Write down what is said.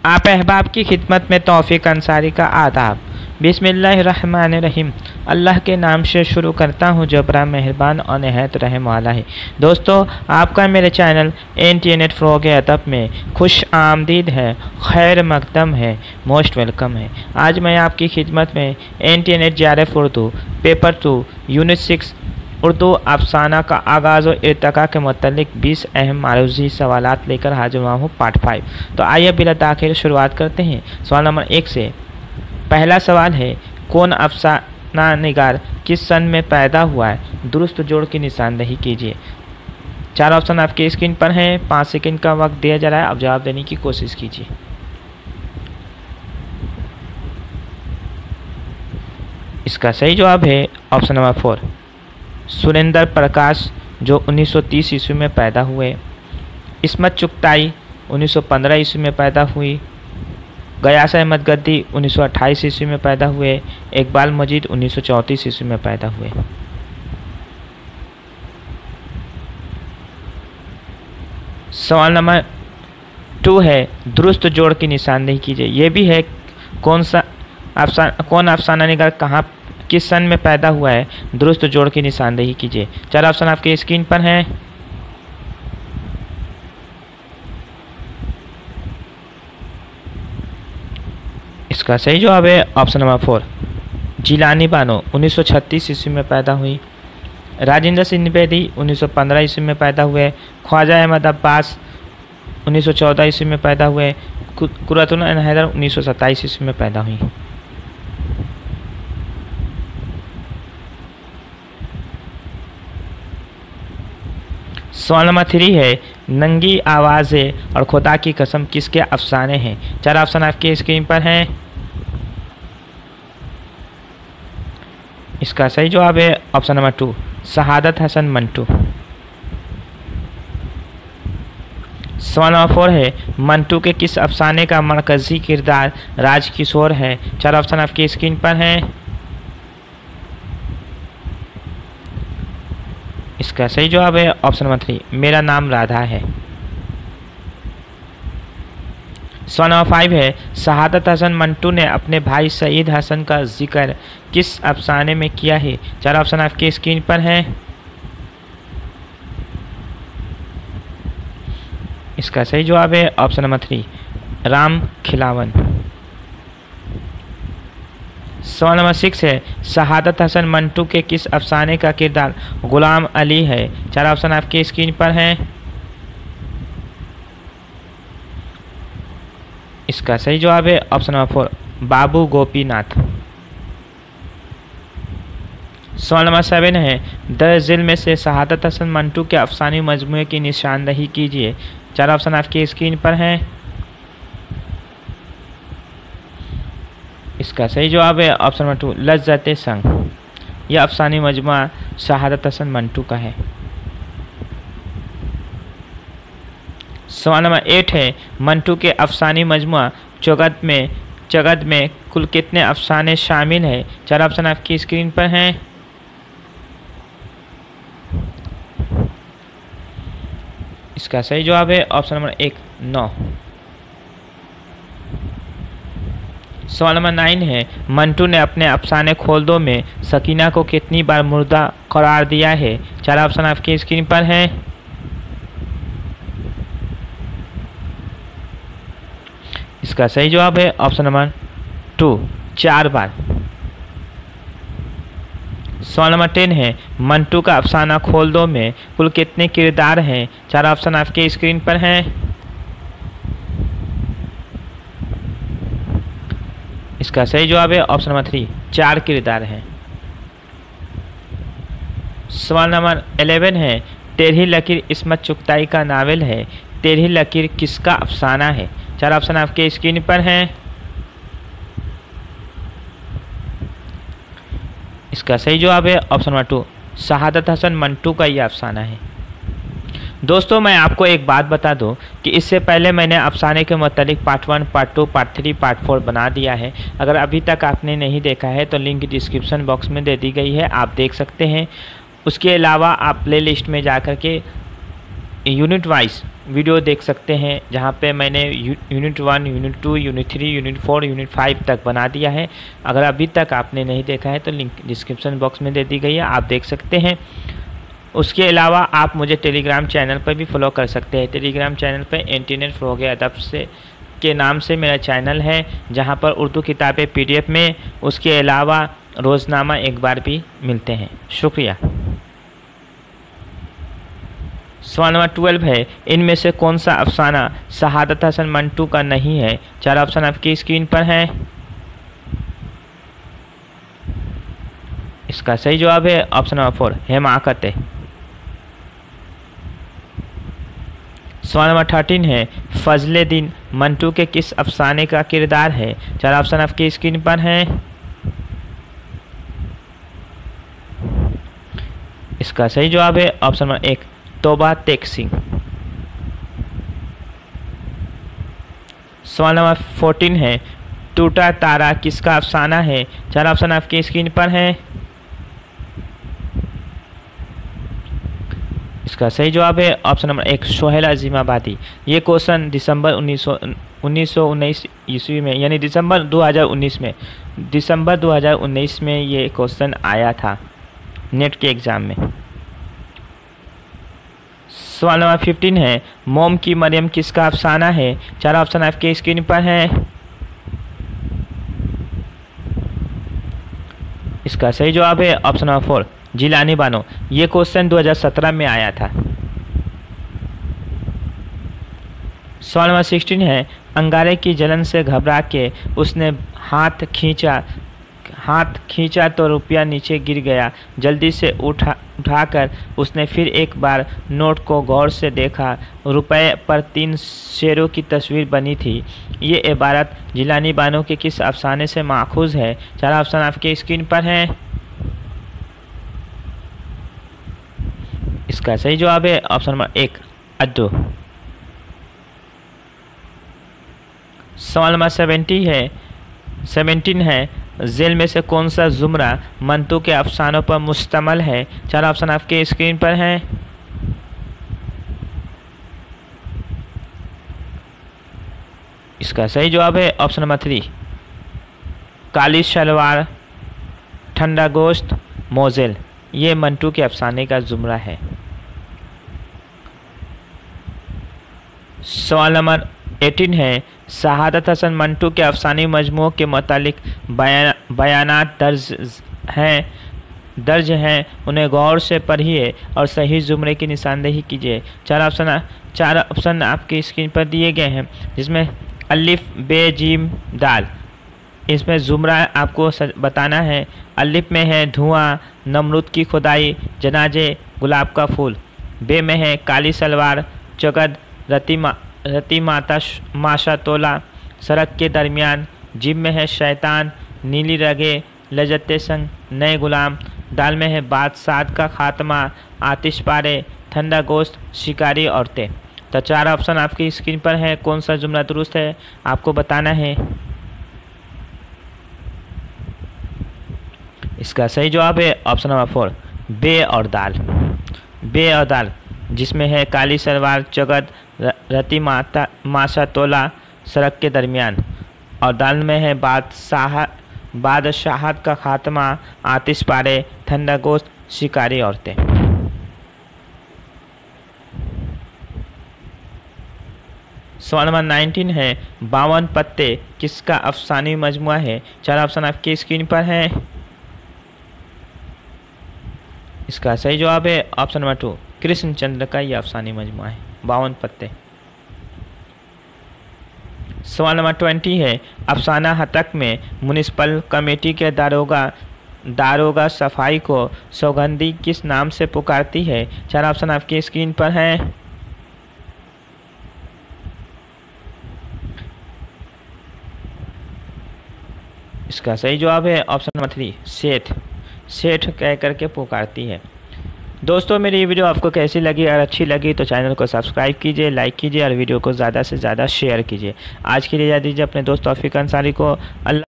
आप अहबाब की खिदमत में तौफीक अंसारी का आदाब। बिस्मिल्लाहिर्रहमानिर्रहीम। अल्लाह के नाम से शुरू करता हूँ जो बड़ा मेहरबान और नहायत रहम वाला है। दोस्तों, आपका मेरे चैनल इंटरनेट फ़रोग़ अदब में खुश आमदीद है, खैर मकदम है, मोस्ट वेलकम है। आज मैं आपकी खिदमत में internet JRF Urdu paper 2 unit 6 Urdu अफसाना का आगाज़ और इर्तिका के मुतल्लिक़ 20 अहम मारूज़ी सवालात लेकर हाजिर हुआ हूँ पार्ट 5। तो आइए बिला ताख़ीर शुरुआत करते हैं सवाल नंबर 1 से। पहला सवाल है, कौन अफसाना निगार किस सन में पैदा हुआ है? दुरुस्त जोड़ की निशानदेही कीजिए। 4 ऑप्शन आपके स्क्रीन पर हैं। 5 सेकंड का वक्त दिया जा रहा है, अब जवाब देने की कोशिश कीजिए। इसका सही जवाब है ऑप्शन नंबर 4, सुरेंद्र प्रकाश, जो 1930 ईस्वी में पैदा हुए। इस्मत चुगताई 1915 ईस्वी में पैदा हुई। गयास अहमद गद्दी 1928 ईस्वी में पैदा हुए। इकबाल मजीद 1934 ईस्वी में पैदा हुए। सवाल नंबर 2 है, दुरुस्त जोड़ की निशानदेही कीजिए। यह भी है, कौन अफसाना निगार कहाँ किस सन में पैदा हुआ है? दुरुस्त जोड़ की निशानदेही कीजिए। 4 ऑप्शन आपके स्क्रीन पर हैं। इसका सही जवाब है ऑप्शन नंबर 4, जिलानी बानो 1936 ईस्वी में पैदा हुई। राजेंद्र सिंह द्विवेदी 1915 ईस्वी में पैदा हुए। ख्वाजा अहमद अब्बास 1914 ईस्वी में पैदा हुए। कुर्रतुल ऐन हैदर 1927 ईस्वी में पैदा हुई। सवाल नंबर 3 है, नंगी आवाज़ें और खुदा की कसम किसके अफसाने हैं? 4 ऑप्शन आपके स्क्रीन पर हैं। इसका सही जवाब है ऑप्शन नंबर 2, शहादत हसन मंटू। सवाल नंबर 4 है, मंटू के किस अफसाने का मरकजी किरदार राजकिशोर है? 4 ऑप्शन आपके स्क्रीन पर हैं। इसका सही जवाब है ऑप्शन नंबर 3, मेरा नाम राधा है। सवाल नंबर 5 है, शहादत हसन मंटू ने अपने भाई सईद हसन का जिक्र किस अफसाने में किया है? 4 ऑप्शन आपके स्क्रीन पर हैं। इसका सही जवाब है ऑप्शन नंबर 3, राम खिलावन। सवाल नंबर 6 है, शहादत हसन मंटू के किस अफसाने का किरदार गुलाम अली है? 4 ऑप्शन आपके स्क्रीन पर हैं। इसका सही जवाब है ऑप्शन नंबर 4, बाबू गोपीनाथ। सवाल नंबर 7 है, दर ज़िल में से शहादत हसन मंटू के अफसानी मजमूए की निशानदेही कीजिए। 4 ऑप्शन आपके स्क्रीन पर हैं। इसका सही जवाब है ऑप्शन नंबर 2, लज्जत संग। यह अफसानी मजमुआ शहादत हसन मंटू का है। सवाल नंबर 8 है, मंटू के अफसानी मजमुआ चगद में कुल कितने अफसाने शामिल हैं? 4 ऑप्शन आपकी स्क्रीन पर हैं। इसका सही जवाब है ऑप्शन नंबर 1, 9। सवाल नंबर 9 है, मंटू ने अपने अफसाने खोल दो में सकीना को कितनी बार मुर्दा करार दिया है? 4 ऑप्शन आपकी स्क्रीन पर हैं। इसका सही जवाब है ऑप्शन नंबर 2, 4 बार। सवाल नंबर 10 है, मंटू का अफसाना खोल दो में कुल कितने किरदार हैं? 4 ऑप्शन आपके स्क्रीन पर हैं। इसका सही जवाब है ऑप्शन नंबर 3, 4 किरदार हैं। सवाल नंबर 11 है, टेढ़ी लकीर इस्मत चुगताई का नावल है। टेढ़ी लकीर किसका अफसाना है? 4 ऑप्शन आपके स्क्रीन पर हैं। इसका सही जवाब है ऑप्शन नंबर 2, शहादत हसन मंटू का यह अफसाना है। दोस्तों, मैं आपको एक बात बता दूं कि इससे पहले मैंने अफसाने के मुतालिक पार्ट 1, पार्ट 2, पार्ट 3, पार्ट 4 बना दिया है। अगर अभी तक आपने नहीं देखा है तो लिंक डिस्क्रिप्शन बॉक्स में दे दी गई है, आप देख सकते हैं। उसके अलावा आप प्ले लिस्ट में जा कर के यूनिट वाइज वीडियो देख सकते हैं, जहाँ पे मैंने unit 1, unit 2, unit 3, unit 4, unit 5 तक बना दिया है। अगर अभी तक आपने नहीं देखा है तो लिंक डिस्क्रिप्शन बॉक्स में दे दी गई है, आप देख सकते हैं। उसके अलावा आप मुझे टेलीग्राम चैनल पर भी फॉलो कर सकते हैं। टेलीग्राम चैनल पर इंटरनेट फ़रोग़ अदब से के नाम से मेरा चैनल है, जहाँ पर उर्दू किताबें PDF में, उसके अलावा रोज़नामा एक बार भी मिलते हैं। शुक्रिया। सवाल नंबर 12 है, इनमें से कौन सा अफसाना शहादत हसन मंटू का नहीं है? 4 ऑप्शन आपकी स्क्रीन पर हैं। इसका सही जवाब है ऑप्शन नंबर 4, हिमाकत है। सवाल नंबर 13 है, फजले दिन मंटू के किस अफसाने का किरदार है? 4 ऑप्शन आपकी स्क्रीन पर हैं। इसका सही जवाब है ऑप्शन नंबर 1, तोबा तेग सिंह। सवाल नंबर 14 है, टूटा तारा किसका अफसाना है? 4 ऑप्शन आपकी स्क्रीन पर हैं। इसका सही जवाब है ऑप्शन नंबर 1, सोहेल अजीमाबादी। ये क्वेश्चन दिसंबर 1919 ईस्वी में, यानी दिसंबर 2019 में ये क्वेश्चन आया था नेट के एग्ज़ाम में। सवाल नंबर 15 है, मोम की मरियम किसका अफसाना है? 4 ऑप्शन आपके स्क्रीन पर हैं। इसका सही जवाब है ऑप्शन नंबर 4, जिलानी बानो। ये क्वेश्चन 2017 में आया था। सवाल नंबर 16 है, अंगारे की जलन से घबरा के उसने हाथ खींचा तो रुपया नीचे गिर गया। जल्दी से उठाकर उसने फिर एक बार नोट को गौर से देखा। रुपए पर 3 शेरों की तस्वीर बनी थी। ये इबारत जिलानी बानो के किस अफसाने से माखूज है? 4 ऑप्शन आपके स्क्रीन पर हैं। इसका सही जवाब है ऑप्शन नंबर 1, अद्दू। सवाल नंबर 17 है, जेल में से कौन सा जुमरा मंटू के अफसानों पर मुश्तमल है? 4 ऑप्शन आपके स्क्रीन पर हैं। इसका सही जवाब है ऑप्शन नंबर 3, काली शलवार, ठंडा गोश्त, मोजेल। ये मंटू के अफसाने का जुमरा है। सवाल नंबर 18 है, शहादत हसन मंटू के अफसानी मजमूओं के मुतालिक बयानात दर्ज हैं, उन्हें गौर से पढ़िए और सही जुमरे की निशानदेही कीजिए। 4 ऑप्शन आपकी स्क्रीन पर दिए गए हैं, जिसमें अलिफ बे जीम दाल। इसमें जुमरा आपको बताना है। अलिफ में है धुआं, नमरूद की खुदाई, जनाजे, गुलाब का फूल। बे में है काली सलवार, चगद, रती माशा तोला, सड़क के दरमियान। जिम में है शैतान, नीली रगे, लजते संग, नए गुलाम। दाल में है बादशाह का खात्मा, आतिश पारे, ठंडा गोश्त, शिकारी औरतें। तो 4 ऑप्शन आपकी स्क्रीन पर है। कौन सा जुमला दुरुस्त है आपको बताना है। इसका सही जवाब है ऑप्शन नंबर 4, बे और दाल। बे और दाल, जिसमें है काली सलवार, चगद, रती माशा तोला, सड़क के दरमियान। और दाल में है बादशाहत का खात्मा, आतिश पारे, ठंडा गोश्त, शिकारी औरतें। सवाल नंबर 19 है, 52 पत्ते किसका अफसानी मजमुआ है? 4 ऑप्शन आपकी स्क्रीन पर हैं। इसका सही जवाब है ऑप्शन नंबर 2, कृष्णचंद्र का यह अफसानी मजमुआ है, 52 पत्ते। सवाल नंबर 20 है, अफसाना हतक में म्युनिसिपल कमेटी के दारोगा सफाई को सौगंधी किस नाम से पुकारती है? 4 ऑप्शन आपकी स्क्रीन पर हैं। इसका सही जवाब है ऑप्शन नंबर 3, सेठ कह करके पुकारती है। दोस्तों, मेरी ये वीडियो आपको कैसी लगी? अगर अच्छी लगी तो चैनल को सब्सक्राइब कीजिए, लाइक कीजिए और वीडियो को ज़्यादा से ज़्यादा शेयर कीजिए। आज के लिए इजाज़त दीजिए अपने दोस्त तौफीक अंसारी को। अल्लाह।